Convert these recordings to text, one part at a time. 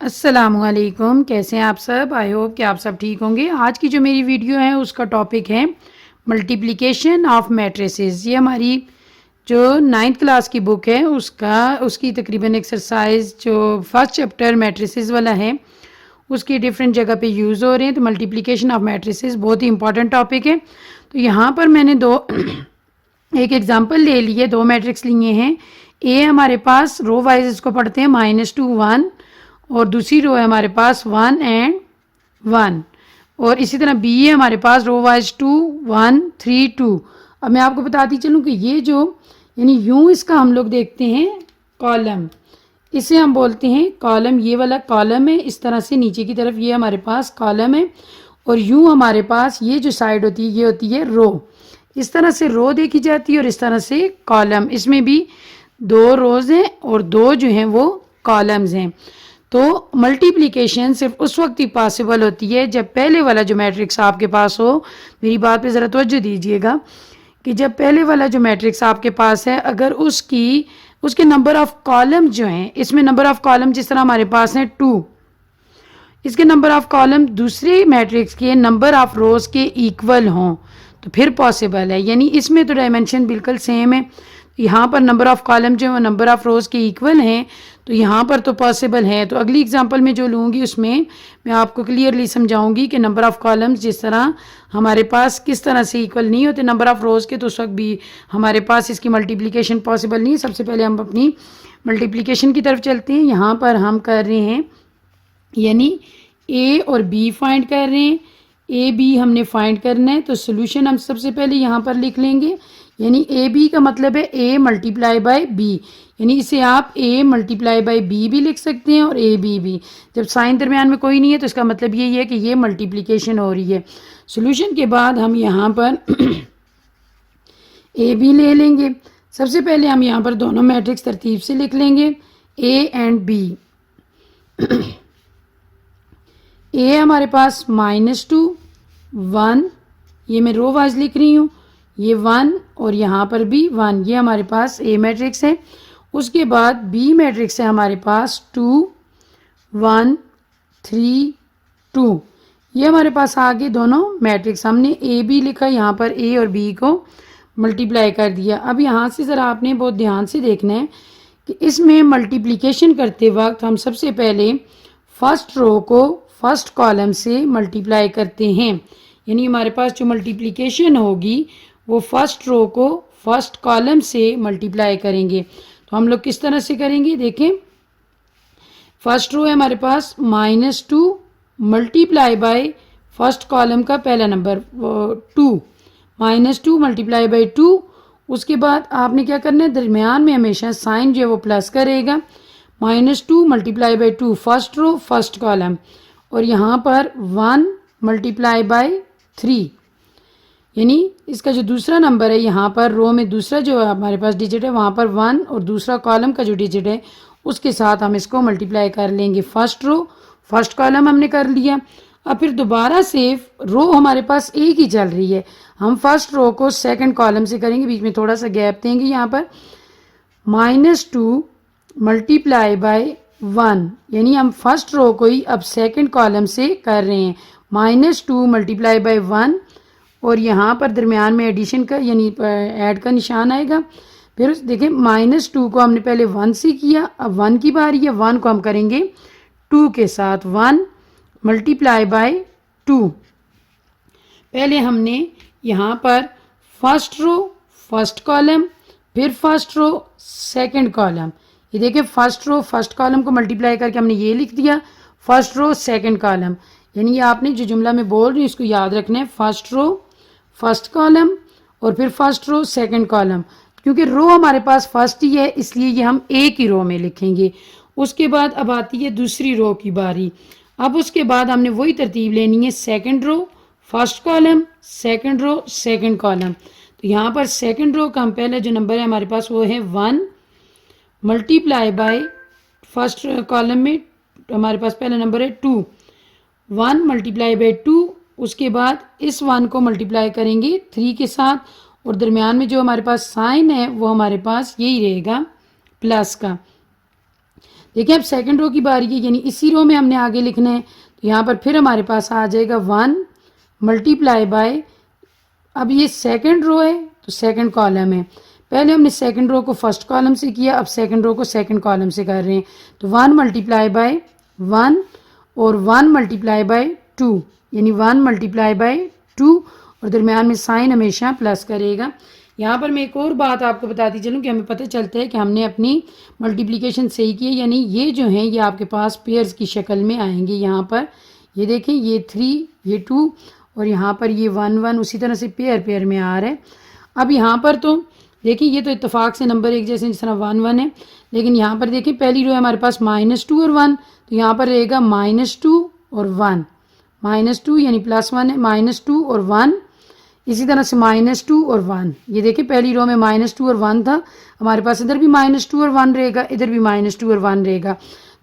अस्सलामुअलैकुम, कैसे हैं आप सब। आई होप कि आप सब ठीक होंगे। आज की जो मेरी वीडियो है उसका टॉपिक है मल्टीप्लिकेशन ऑफ मैट्रिसेस। ये हमारी जो 9th क्लास की बुक है उसकी तकरीबन एक्सरसाइज जो फर्स्ट चैप्टर मैट्रिसेस वाला है उसके डिफरेंट जगह पे यूज़ हो रहे हैं। तो मल्टीप्लिकेशन ऑफ मैट्रिसेस बहुत ही इंपॉर्टेंट टॉपिक है। तो यहाँ पर मैंने एक एग्जाम्पल ले लिए, दो मैट्रिक्स लिए हैं। ए हमारे पास रो वाइज इसको पढ़ते हैं -2 1, और दूसरी रो है हमारे पास 1 एंड 1। और इसी तरह बी है हमारे पास रो वाइज 2 1 3 2। अब मैं आपको बताती चलूँ कि ये जो यानी यूं इसका हम लोग देखते हैं कॉलम, इसे हम बोलते हैं कॉलम। ये वाला कॉलम है, इस तरह से नीचे की तरफ ये हमारे पास कॉलम है, और यूं हमारे पास ये जो साइड होती है ये होती है रो। इस तरह से रो देखी जाती है और इस तरह से कॉलम। इसमें भी दो रोज हैं और दो जो हैं वो कॉलम्स हैं। तो मल्टीप्लिकेशन सिर्फ उस वक्त ही पॉसिबल होती है जब पहले वाला जो मैट्रिक्स आपके पास हो। मेरी बात पे ज़रा तवज्जो दीजिएगा कि जब पहले वाला जो मैट्रिक्स आपके पास है, अगर उसके नंबर ऑफ कॉलम जो हैं, इसमें नंबर ऑफ कॉलम जिस तरह हमारे पास हैं 2, इसके नंबर ऑफ कॉलम दूसरे मैट्रिक्स के नंबर ऑफ रोज के इक्वल हों तो फिर पॉसिबल है। यानी इसमें तो डायमेंशन बिल्कुल सेम है, यहाँ पर नंबर ऑफ कॉलम जो है नंबर ऑफ रोज के इक्वल हैं, तो यहाँ पर तो पॉसिबल है। तो अगली एग्जांपल में जो लूँगी उसमें मैं आपको क्लियरली समझाऊंगी कि नंबर ऑफ कॉलम्स जिस तरह हमारे पास किस तरह से इक्वल नहीं होते नंबर ऑफ रोज के, तो उस वक्त भी हमारे पास इसकी मल्टीप्लिकेशन पॉसिबल नहीं है। सबसे पहले हम अपनी मल्टीप्लिकेशन की तरफ चलते हैं। यहाँ पर हम कर रहे हैं यानी ए और बी फाइंड कर रहे हैं। ए बी हमने फाइंड करना है, तो सोल्यूशन हम सबसे पहले यहाँ पर लिख लेंगे। यानी ए बी का मतलब है ए मल्टीप्लाई बाय बी, यानी इसे आप ए मल्टीप्लाई बाय बी भी लिख सकते हैं और ए बी भी। जब साइन दरमियान में कोई नहीं है तो इसका मतलब यही है कि ये मल्टीप्लिकेशन हो रही है। सोल्यूशन के बाद हम यहाँ पर ए बी ले लेंगे। सबसे पहले हम यहाँ पर दोनों मैट्रिक्स तरतीब से लिख लेंगे, ए एंड बी। ए हमारे पास -2 1, ये मैं रो वाइज लिख रही हूँ, ये 1 और यहाँ पर भी 1, ये हमारे पास ए मैट्रिक्स है। उसके बाद बी मैट्रिक्स है हमारे पास 2 1 3 2, ये हमारे पास आगे दोनों मैट्रिक्स। हमने ए बी लिखा, यहाँ पर ए और बी को मल्टीप्लाई कर दिया। अब यहाँ से ज़रा आपने बहुत ध्यान से देखना है कि इसमें मल्टीप्लिकेशन करते वक्त हम सबसे पहले फर्स्ट रो को फर्स्ट कॉलम से मल्टीप्लाई करते हैं। यानी हमारे पास जो मल्टीप्लिकेशन होगी वो फर्स्ट रो को फर्स्ट कॉलम से मल्टीप्लाई करेंगे। तो हम लोग किस तरह से करेंगे, देखें। फर्स्ट रो है हमारे पास -2 मल्टीप्लाई बाय फर्स्ट कॉलम का पहला नंबर 2, -2 मल्टीप्लाई बाय 2। उसके बाद आपने क्या करना है, दरमियान में हमेशा साइन जो है वो प्लस करेगा। -2 multiply by 2 first row first column, और यहाँ पर 1 मल्टीप्लाई बाय 3, यानी इसका जो दूसरा नंबर है यहाँ पर रो में दूसरा जो हमारे पास डिजिट है वहाँ पर 1, और दूसरा कॉलम का जो डिजिट है उसके साथ हम इसको मल्टीप्लाई कर लेंगे। फर्स्ट रो फर्स्ट कॉलम हमने कर लिया। अब फिर दोबारा से रो हमारे पास एक ही चल रही है, हम फर्स्ट रो को सेकंड कॉलम से करेंगे, बीच में थोड़ा सा गैप देंगे। यहाँ पर -2 मल्टीप्लाई बाय 1, यानी हम फर्स्ट रो को ही अब सेकंड कॉलम से कर रहे हैं। -2 मल्टीप्लाई बाय 1, और यहाँ पर दरमियान में एडिशन का यानी ऐड का निशान आएगा। फिर देखें -2 को हमने पहले 1 से किया, अब 1 की बारी है, 1 को हम करेंगे 2 के साथ। 1 मल्टीप्लाई बाय 2, पहले हमने यहाँ पर फर्स्ट रो फर्स्ट कॉलम, फिर फर्स्ट रो सेकंड कॉलम। ये देखिए फर्स्ट रो फर्स्ट कॉलम को मल्टीप्लाई करके हमने ये लिख दिया फर्स्ट रो सेकंड कॉलम। यानी ये आपने जो जुमला में बोल रही हूँ इसको याद रखना है, फर्स्ट रो फर्स्ट कॉलम और फिर फर्स्ट रो सेकंड कॉलम। क्योंकि रो हमारे पास फर्स्ट ही है इसलिए ये हम एक ही रो में लिखेंगे। उसके बाद अब आती है दूसरी रो की बारी। अब उसके बाद हमने वही तरतीब लेनी है, second row first column second row second column. तो यहाँ पर सेकंड रो का हम पहले जो नंबर है हमारे पास वो है 1 मल्टीप्लाई बाय फर्स्ट कॉलम में हमारे पास पहला नंबर है 2, 1 मल्टीप्लाई बाय 2। उसके बाद इस 1 को मल्टीप्लाई करेंगे 3 के साथ, और दरमियान में जो हमारे पास साइन है वो हमारे पास यही रहेगा प्लस का। देखिए अब सेकंड रो की बारी है, यानी इसी रो में हमने आगे लिखना है। तो यहाँ पर फिर हमारे पास आ जाएगा 1 मल्टीप्लाई बाय, अब ये सेकंड रो है तो सेकंड कॉलम है, पहले हमने सेकंड रो को फर्स्ट कॉलम से किया, अब सेकंड रो को सेकंड कॉलम से कर रहे हैं। तो 1 मल्टीप्लाई बाय 1 और 1 मल्टीप्लाई बाय 2, यानी 1 मल्टीप्लाई बाय 2, और दरमियान में साइन हमेशा प्लस करेगा। यहाँ पर मैं एक और बात आपको बताती चलूँ कि हमें पता चलता है कि हमने अपनी मल्टीप्लिकेशन सही की है, यानी ये जो हैं ये आपके पास पेयर्स की शक्ल में आएंगे। यहाँ पर ये देखें, ये 3, ये 2 और यहाँ पर ये 1 1 उसी तरह से पेयर पेयर में आ रहा है। अब यहाँ पर तो देखिए ये तो इत्तेफाक से नंबर एक जैसे जिस तरह 1 1 है, लेकिन यहाँ पर देखिए पहली रो है हमारे पास -2 और 1, तो यहाँ पर रहेगा -2 और 1, -2 यानी +1 है, -2 और 1, इसी तरह से -2 और 1। ये देखिए पहली रो में -2 और 1 था, हमारे पास इधर भी -2 और 1 रहेगा, इधर भी -2 और 1 रहेगा।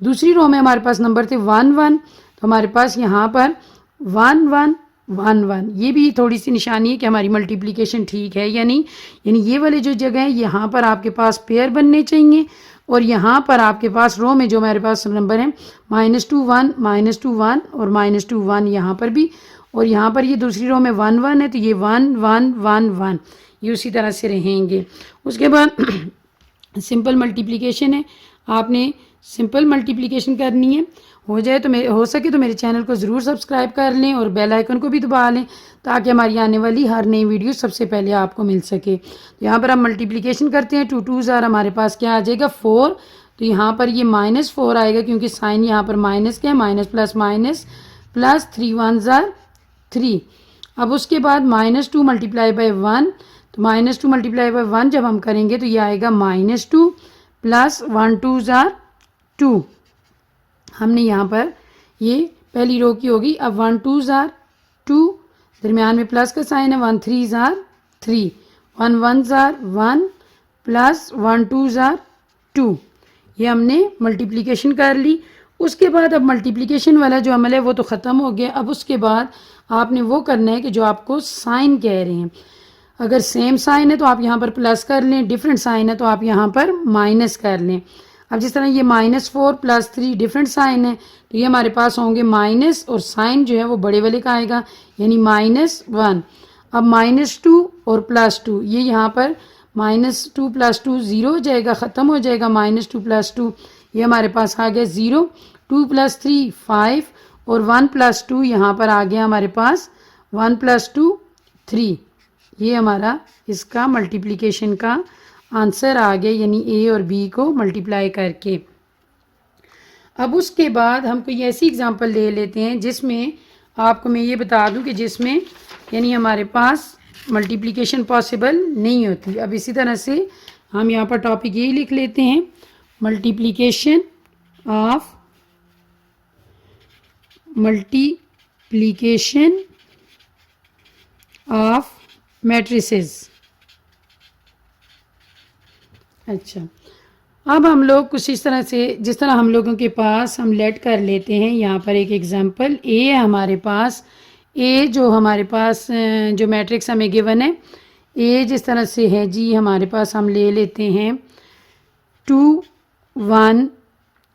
दूसरी रो में हमारे पास नंबर थे 1 1, तो हमारे पास यहाँ पर 1 1 1 1, ये भी थोड़ी सी निशानी है कि हमारी मल्टीप्लिकेशन ठीक है यानी ये वाले जो जगह है यहाँ पर आपके पास पेयर बनने चाहिए, और यहाँ पर आपके पास रो में जो हमारे पास नंबर है -2 1 -2 1 और -2 1 यहाँ पर भी, और यहाँ पर ये दूसरी रो में 1 1 है, तो ये 1 1 1 1 ये उसी तरह से रहेंगे। उसके बाद सिंपल मल्टीप्लिकेशन है, आपने सिंपल मल्टीप्लिकेशन करनी है। हो जाए तो हो सके तो मेरे चैनल को ज़रूर सब्सक्राइब कर लें और बेल आइकन को भी दबा लें ताकि हमारी आने वाली हर नई वीडियो सबसे पहले आपको मिल सके। तो यहाँ पर हम मल्टीप्लिकेशन करते हैं, 2 2 ज़ार हमारे पास क्या आ जाएगा 4, तो यहाँ पर ये -4 आएगा क्योंकि साइन यहाँ पर माइनस क्या है, माइनस प्लस 3 1 ज़ार 3। अब उसके बाद -2 मल्टीप्लाई बाय 1, तो -2 मल्टीप्लाई बाय 1 जब हम करेंगे तो ये आएगा -2 प्लस 1 2 ज़ार 2। हमने यहाँ पर ये पहली रो की होगी। अब 1 2 ज़ार 2, दरमियान में प्लस का साइन है, 1 3 ज़ार 3, 1 1 ज़ार 1 प्लस 1 2 ज़ार 2। ये हमने मल्टीप्लिकेशन कर ली। उसके बाद अब मल्टीप्लिकेशन वाला जो अमल है वो तो ख़त्म हो गया। अब उसके बाद आपने वो करना है कि जो आपको साइन कह रहे हैं, अगर सेम साइन है तो आप यहाँ पर प्लस कर लें, डिफरेंट साइन है तो आप यहाँ पर माइनस कर लें। अब जिस तरह ये -4 प्लस 3 डिफरेंट साइन है, तो ये हमारे पास होंगे माइनस, और साइन जो है वो बड़े वाले का आएगा यानी -1। अब -2 और +2, ये यहाँ पर -2 + 2 0 हो जाएगा, ख़त्म हो जाएगा। -2 + 2 ये हमारे पास आ गया 0, 2 + 3 5 और 1 + 2 यहाँ पर आ गया हमारे पास 1 + 2 3। ये हमारा इसका मल्टीप्लिकेशन का आंसर आ गया, यानी ए और बी को मल्टीप्लाई करके। अब उसके बाद हम कोई ऐसी एग्जांपल ले लेते हैं जिसमें आपको मैं ये बता दूं कि जिसमें यानी हमारे पास मल्टीप्लिकेशन पॉसिबल नहीं होती। अब इसी तरह से हम यहाँ पर टॉपिक यही लिख लेते हैं, मल्टीप्लिकेशन ऑफ मैट्रिसेस। अच्छा, अब हम लोग कुछ इस तरह से, जिस तरह हम लोगों के पास हम लेट कर लेते हैं। यहाँ पर एक एग्जांपल ए है हमारे पास, ए जो हमारे पास जो मैट्रिक्स हमें गिवन है, ए जिस तरह से है जी हमारे पास हम ले लेते हैं 2 1,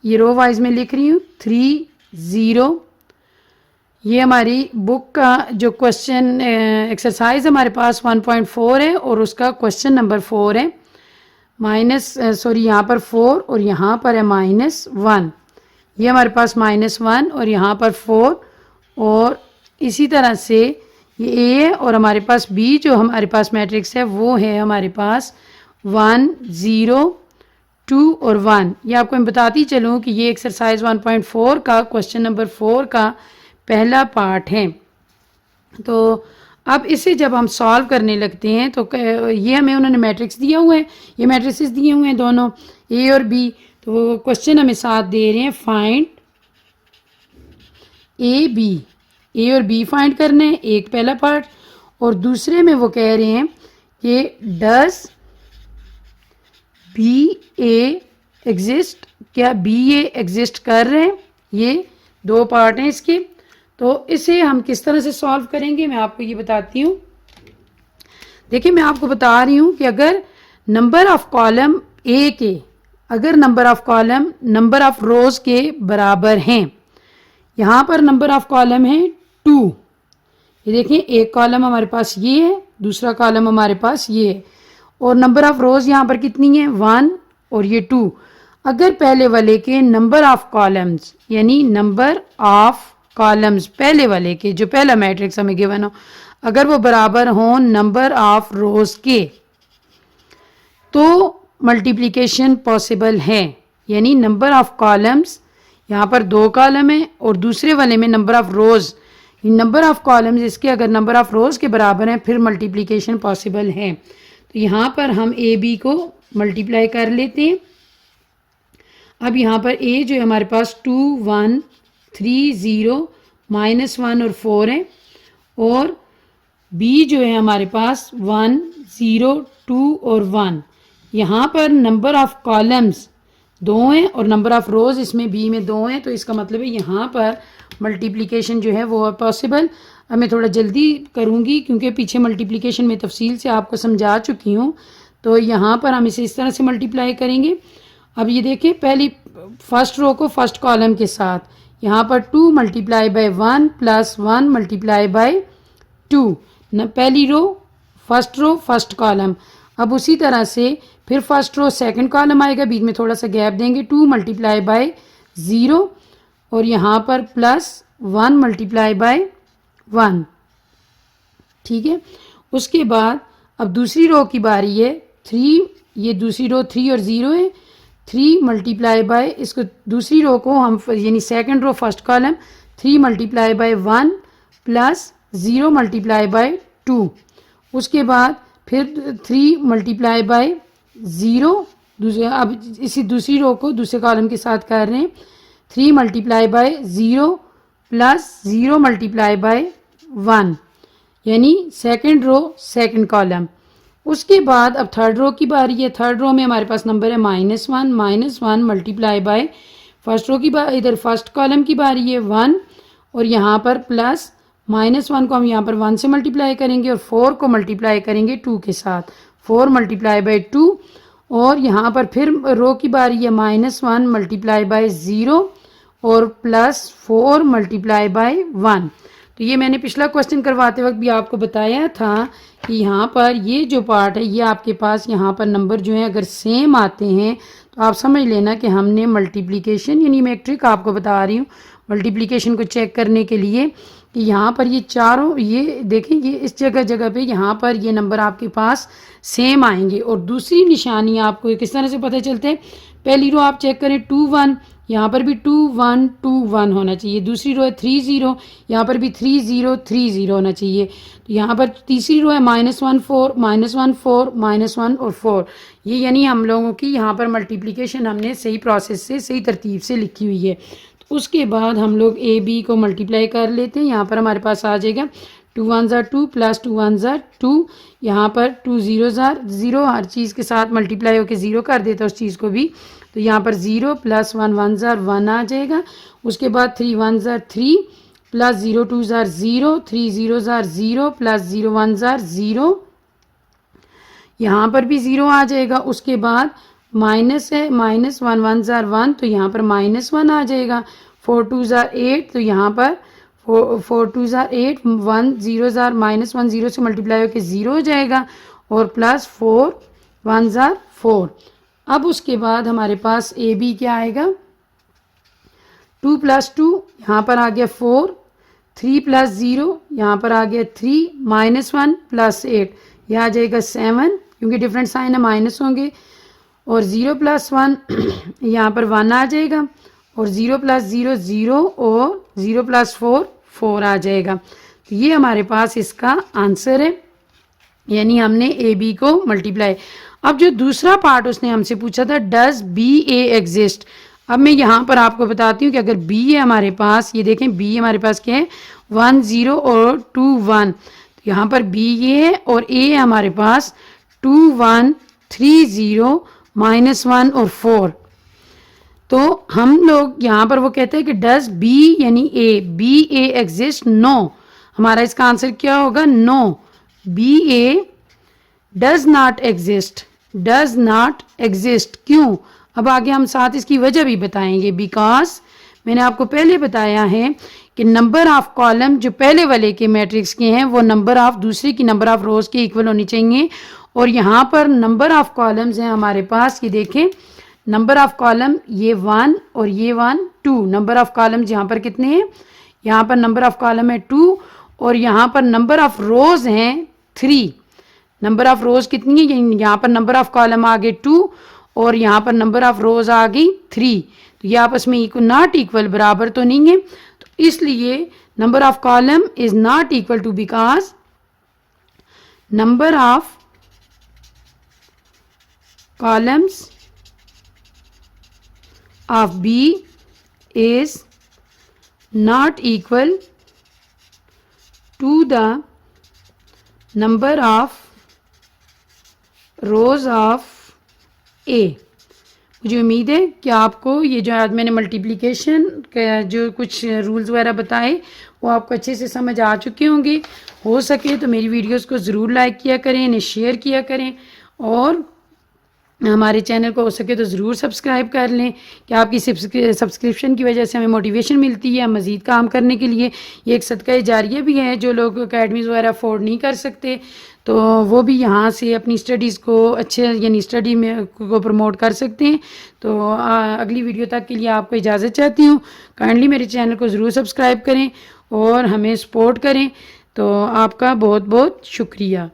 ये रो वाइज में लिख रही हूँ, 3 0। ये हमारी बुक का जो क्वेश्चन एक्सरसाइज हमारे पास 1.4 है और उसका क्वेश्चन नंबर 4 है। यहाँ पर 4 और यहाँ पर है -1, ये हमारे पास -1 और यहाँ पर 4, और इसी तरह से ये ए है और हमारे पास बी जो हमारे पास मैट्रिक्स है वो है हमारे पास 1 0 2 और 1। ये आपको मैं बताती चलूँ कि ये एक्सरसाइज 1.4 का क्वेश्चन नंबर 4 का पहला पार्ट है। तो अब इसे जब हम सॉल्व करने लगते हैं तो ये हमें उन्होंने मैट्रिक्स दिया हुआ है, ये मैट्रिसेस दिए हुए हैं दोनों ए और बी। तो क्वेश्चन हमें साथ दे रहे हैं फाइंड ए बी, ए और बी फाइंड करने हैं, एक पहला पार्ट, और दूसरे में वो कह रहे हैं कि डज बी ए एग्जिस्ट, क्या बी ए एग्जिस्ट कर रहे हैं। ये दो पार्ट हैं इसके। तो इसे हम किस तरह से सॉल्व करेंगे मैं आपको ये बताती हूँ। देखिए मैं आपको बता रही हूँ कि अगर नंबर ऑफ कॉलम ए के अगर number of column number of रोज के बराबर हैं। यहाँ पर नंबर ऑफ कॉलम है 2। ये देखें, एक कॉलम हमारे पास ये है, दूसरा कॉलम हमारे पास ये है, और नंबर ऑफ रोज यहाँ पर कितनी है 1 और ये 2। अगर पहले वाले के नंबर ऑफ कॉलम्स यानी नंबर ऑफ कॉलम्स पहले वाले के, जो पहला मैट्रिक्स हमें गिवन हो, अगर वो बराबर हों नंबर ऑफ रोज के, तो मल्टीप्लिकेशन पॉसिबल है। यानी नंबर ऑफ कॉलम्स, यहाँ पर 2 कॉलम है और दूसरे वाले में number of rose, number of columns इसके अगर नंबर ऑफ रोज के बराबर हैं फिर मल्टीप्लिकेशन पॉसिबल है। तो यहाँ पर हम ए बी को मल्टीप्लाई कर लेते हैं। अब यहाँ पर ए जो है हमारे पास 2 1 3 0 -1 और 4 है, और बी जो है हमारे पास 1 0 2 और 1। यहाँ पर नंबर ऑफ कॉलम्स 2 हैं और नंबर ऑफ रोज इसमें बी में 2 हैं, तो इसका मतलब है यहाँ पर मल्टीप्लिकेशन जो है वो है पॉसिबल। अब मैं थोड़ा जल्दी करूँगी क्योंकि पीछे मल्टीप्लिकेशन में तफसील से आपको समझा चुकी हूँ। तो यहाँ पर हम इसे इस तरह से मल्टीप्लाई करेंगे। अब ये देखें, पहली फर्स्ट रो को फर्स्ट कॉलम के साथ, यहाँ पर 2 multiply by 1 plus 1 multiply by 2, पहली रो फर्स्ट कॉलम। अब उसी तरह से फिर फर्स्ट रो सेकंड कॉलम आएगा, बीच में थोड़ा सा गैप देंगे, 2 मल्टीप्लाई बाय 0 और यहाँ पर प्लस 1 मल्टीप्लाई बाय 1। ठीक है, उसके बाद अब दूसरी रो की बारी है 3, ये दूसरी रो 3 और 0 है, 3 मल्टीप्लाई बाय, इसको दूसरी रो को हम यानी second row first column 3 multiply by 1 plus 0 multiply by 2। उसके बाद फिर 3 मल्टीप्लाई बाय 0, अब इसी दूसरी रो को दूसरे कॉलम के साथ कर रहे हैं, 3 multiply bye 0 plus 0 multiply by 1, यानी सेकंड रो सेकंड कॉलम। उसके बाद अब थर्ड रो की बारी है। थर्ड रो में हमारे पास नंबर है -1 मल्टीप्लाई बाय फर्स्ट रो की इधर फर्स्ट कॉलम की बारी है 1, और यहाँ पर प्लस -1 को हम यहाँ पर 1 से मल्टीप्लाई करेंगे और 4 को मल्टीप्लाई करेंगे 2 के साथ, 4 मल्टीप्लाई बाय 2, और यहाँ पर फिर रो की बारी है -1 मल्टीप्लाई बाय 0 और प्लस 4 मल्टीप्लाई बाय 1। तो ये मैंने पिछला क्वेश्चन करवाते वक्त भी आपको बताया था कि यहाँ पर ये जो पार्ट है ये आपके पास यहाँ पर नंबर जो है अगर सेम आते हैं तो आप समझ लेना कि हमने मल्टीप्लिकेशन, यानी मैं एक ट्रिक आपको बता रही हूँ मल्टीप्लिकेशन को चेक करने के लिए, कि यहाँ पर ये चारों, ये देखें, ये इस जगह पे यहाँ पर ये नंबर आपके पास सेम आएंगे। और दूसरी निशानी आपको किस तरह से पता चलते हैं, पहली रो आप चेक करें 2 1, यहाँ पर भी 2 1 2 1 होना चाहिए। दूसरी रो है 3 0, यहाँ पर भी 3 0 3 0 होना चाहिए। तो यहाँ पर तीसरी रो है -1 4 -1 4 -1 और 4। ये यानी हम लोगों की यहाँ पर मल्टीप्लिकेशन हमने सही प्रोसेस से, सही तरतीब से लिखी हुई है। तो उसके बाद हम लोग ए बी को मल्टीप्लाई कर लेते हैं। यहाँ पर हमारे पास आ जाएगा 2 1 2 प्लस 2 1 2, यहाँ पर 2 0 0, हर चीज़ के साथ मल्टीप्लाई होकर 0 कर देता है उस चीज़ को भी। तो यहाँ पर 0 प्लस 1 1 1 आ जाएगा। उसके बाद 3 1 3 प्लस 0 2 0, 3 0 0 प्लस 0 1 0, यहाँ पर भी 0 आ जाएगा। उसके बाद माइनस है, -1 1 1, तो यहाँ पर -1 आ जाएगा। 4 2 8, तो यहाँ पर 4 2 8, 1 0 -1 0 से मल्टीप्लाई होकर 0 हो जाएगा, और प्लस 4 1 4। अब उसके बाद हमारे पास ए बी क्या आएगा, 2 + 2, यहाँ पर आ गया 4, 3 + 0, यहाँ पर आ गया 3, -1 + 8, यह आ जाएगा 7, क्योंकि डिफरेंट साइन है माइनस होंगे, और 0 + 1 यहाँ पर 1 आ जाएगा, और 0 + 0 0, और 0 + 4 4 आ जाएगा। तो ये हमारे पास इसका आंसर है, यानी हमने ए बी को मल्टीप्लाई। अब जो दूसरा पार्ट उसने हमसे पूछा था, डज बी ए एग्जिस्ट। अब मैं यहाँ पर आपको बताती हूँ कि अगर बी है हमारे पास, ये देखें बी हमारे पास क्या है, 1 0 और 2 1, तो यहाँ पर बी ये है, और ए है हमारे पास 2 1 3 0 -1 और 4। तो हम लोग यहाँ पर वो कहते हैं कि डज बी यानी A, B A exist, no. हमारा इसका आंसर क्या होगा, no, B A does not exist, does not exist. क्यों, अब आगे हम साथ इसकी वजह भी बताएंगे, बिकॉज मैंने आपको पहले बताया है कि नंबर ऑफ कॉलम जो पहले वाले के मैट्रिक्स के हैं वो नंबर ऑफ दूसरे की नंबर ऑफ रोज के इक्वल होनी चाहिए। और यहाँ पर नंबर ऑफ कॉलम्स हैं हमारे पास, ये देखें नंबर ऑफ कॉलम ये 1 और ये 1 2, नंबर ऑफ कॉलम्स यहाँ पर कितने हैं, यहाँ पर नंबर ऑफ कॉलम है 2 और यहाँ पर नंबर ऑफ रोज हैं 3। नंबर ऑफ रोज कितनी है, यहाँ पर नंबर ऑफ कॉलम आ गए 2 और यहाँ पर नंबर ऑफ रोज आ गई 3। तो ये आपस में नॉट इक्वल, बराबर तो नहीं है, तो इसलिए number of column is not equal to, because number of columns of B is not equal to the number of rows of A। मुझे उम्मीद है कि आपको ये जो आज मैंने मल्टीप्लिकेशन का जो कुछ रूल्स वगैरह बताए वो आपको अच्छे से समझ आ चुके होंगे। हो सके तो मेरी वीडियोस को ज़रूर लाइक किया करें, इन्हें शेयर किया करें और हमारे चैनल को हो सके तो ज़रूर सब्सक्राइब कर लें कि आपकी सब्सक्रिप्शन की वजह से हमें मोटिवेशन मिलती है मज़ीद काम करने के लिए। ये एक सदका जारिया भी है, जो लोग अकेडमीज़ वगैरह अफोर्ड नहीं कर सकते तो वो भी यहाँ से अपनी स्टडीज़ को अच्छे यानी स्टडी में को प्रमोट कर सकते हैं। तो अगली वीडियो तक के लिए आपको इजाज़त चाहती हूँ। काइंडली मेरे चैनल को ज़रूर सब्सक्राइब करें और हमें सपोर्ट करें। तो आपका बहुत बहुत शुक्रिया।